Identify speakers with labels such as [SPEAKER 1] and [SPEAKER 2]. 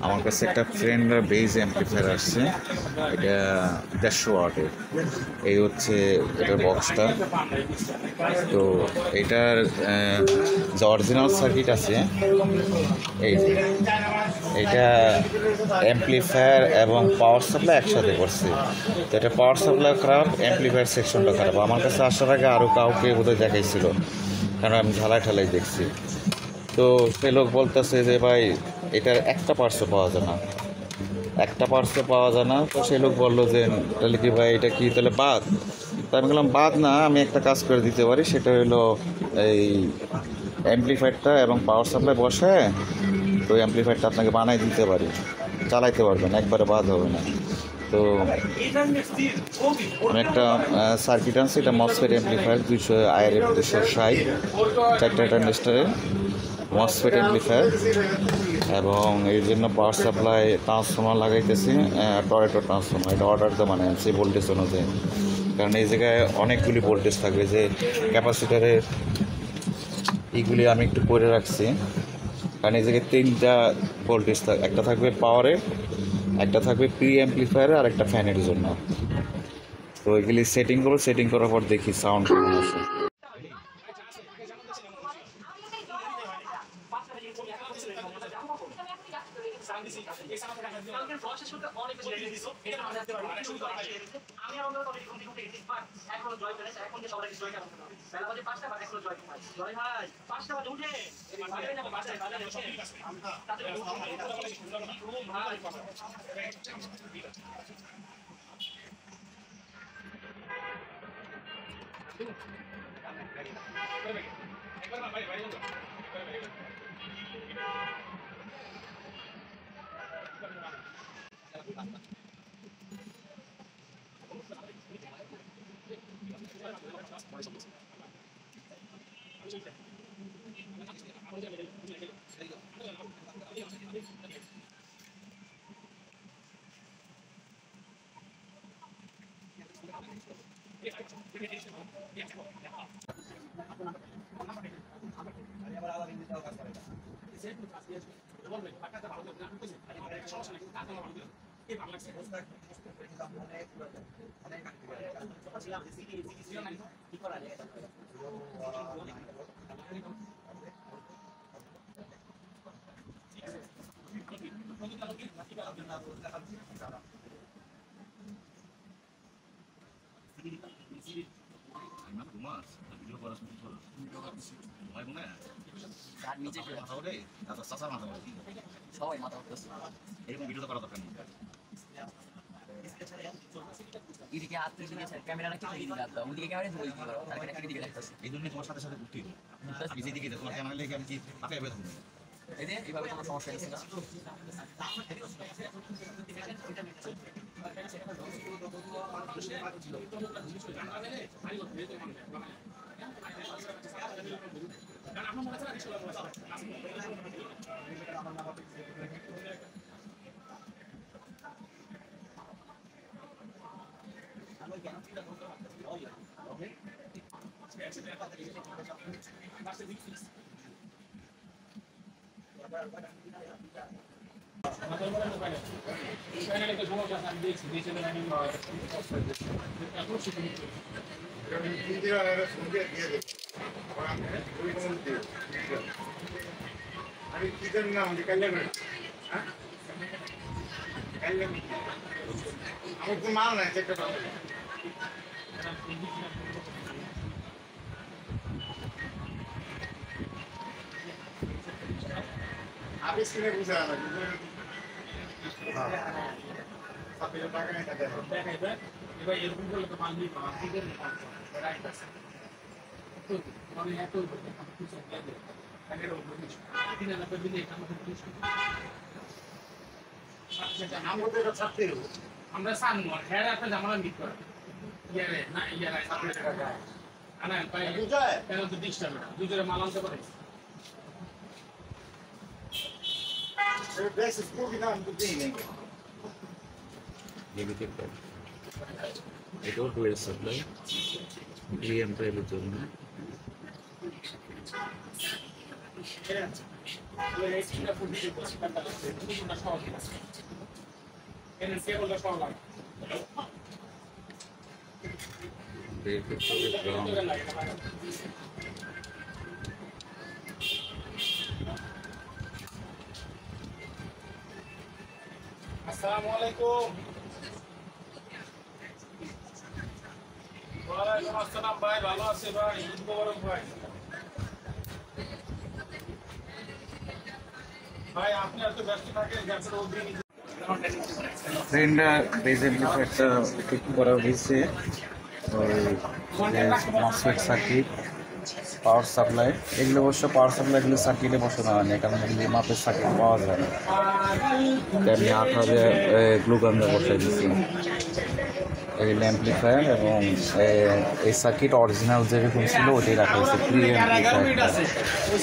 [SPEAKER 1] আমার কাছে একটা ফ্রেন্ডরা বেজ অ্যাম্পলিফায়ার আসছে, এটা 150 ওয়াটের। এই হচ্ছে এটার বক্সটা। তো এটার যে অরিজিনাল সার্কিট আছে, এই যে এটা অ্যাম্পলিফায়ার এবং পাওয়ার সাপ্লাই একসাথে করছে। তো এটা পাওয়ার সাপ্লাই খারাপ, অ্যাম্পলিফায়ার সেকশনটা খারাপ। আমার কাছে আসার আগে আরও কাউকে বোধহয় দেখাইছিল, কারণ আমি ঝালাই ঠালাই দেখছি। তো সে লোক বলতেছে যে ভাই এটার একটা পার্টসও পাওয়া যায় না, একটা পার্টসও পাওয়া যায় না। তো সে লোক বললো যে তাহলে কি ভাই এটা কি তাহলে বাদ? তো আমি বললাম বাদ না, আমি একটা কাজ করে দিতে পারি, সেটা হলো এই অ্যাম্পলিফায়ারটা এবং পাওয়ার সাপ্লাই বসায় তো অ্যাম্পলিফায়ারটা আপনাকে বানাই দিতে পারি, চালাইতে পারবেন, একবারে বাদ হবে না। তো আমি একটা সার্কিট আনছি, এটা মসফেট অ্যাম্পলিফায়ার 200 IRF 260 4টা ট্রানজিস্টরের মসফেট অ্যাম্পলিফায়ার, এবং এর জন্য পাওয়ার সাপ্লাই ট্রান্সফর্মার লাগাইতেছি, টরেটো ট্রান্সফর্মার। এটা অর্ডার দেওয়া মানে সেই ভোল্টেজ অনুযায়ী, কারণ এই জায়গায় অনেকগুলি ভোল্টেজ থাকবে। যে ক্যাপাসিটারের এইগুলি আমি একটু করে রাখছি, কারণ এই জায়গায় 3টা ভোল্টেজ থাকবে, একটা থাকবে পাওয়ারের, একটা থাকবে প্রি অ্যাম্পলিফায়ারে, আর একটা ফ্যানের জন্য। তো এগুলি সেটিং করবো, সেটিং করার পর দেখি সাউন্ড কেমন আসে।
[SPEAKER 2] সবাই মাথা উঠতেছে এরকম ভিডিওটা করা দরকার নেই। এদিকে হাত দিকে ক্যামেরা রাখি, এদিকে হাত দাও, ওদিকে ক্যামেরা ধরে দিতে পারো, তারপরে একটা দিকে রাখতেছে।
[SPEAKER 1] এই জন্য তোমার সাথে সাথে ঘুরতে আমি যেদিকে তোমার ক্যামেরা লেগে আমি কি পাকায় বের হবো।
[SPEAKER 2] এই যে এইভাবে কোনো সমস্যা হচ্ছে না।
[SPEAKER 3] আমি কি জানি না আমাদের কাল্যাণ আমার তো মাল নাই চেকটা পাবো আপনি স্ক্রিনে বুঝে না আপনি টাকা নেই টাকা এবার এরকম করলে তো মাল নিয়ে পাওয়া রাইট আছে তো মানে এত কিছু লাগে আগের উপরে দিন না পেলে এটা আমাদের কিছু আচ্ছা আমাদের এটা ছাড়তে আমরা সামনে হেড একটা জামালা মিট করা ইয়ারে না ইয়ারে সামনে টাকা যায় আনা পাই বুঝায় কেন তো ডিস্টার্ব না দুজনে মাল আনতে পারে This is moving on to being.
[SPEAKER 1] Limited time. I don't wear supply. EM pay with
[SPEAKER 3] এই স্ক্রিনটা ফুল দিতে বলছি কাটা আছে পুরোটা সহ আছে এর কেবলটা সহ লাগে আসসালামু আলাইকুম ওয়ালাইকুম আসসালাম ভাই ভালো আছে ভাই ঈদ মোবারক ভাই ভাই আপনি এত ব্যস্ত থাকেন গ্যাসের অগ্নি
[SPEAKER 1] ট্রেনটা বেজ অ্যাম্পলিফায়ারটা ঠিক করা হয়েছে ওই মসফেট সার্কিট পাওয়ার সাপ্লাই এগুলো অবশ্য পাওয়ার সাপ্লাইগুলো সার্কিটে বসানো হয় না কারণ এগুলি মাপের সার্কিট পাওয়া যায় না আমি 8,000 গ্লুকানটা বসাই দিচ্ছি এগুলো অ্যাম্পলিফায়ার এবং এই সার্কিট অরিজিনাল যেরকম ছিল ওটাই রাখা হয়েছে প্রি অ্যাম্পলিফায়ার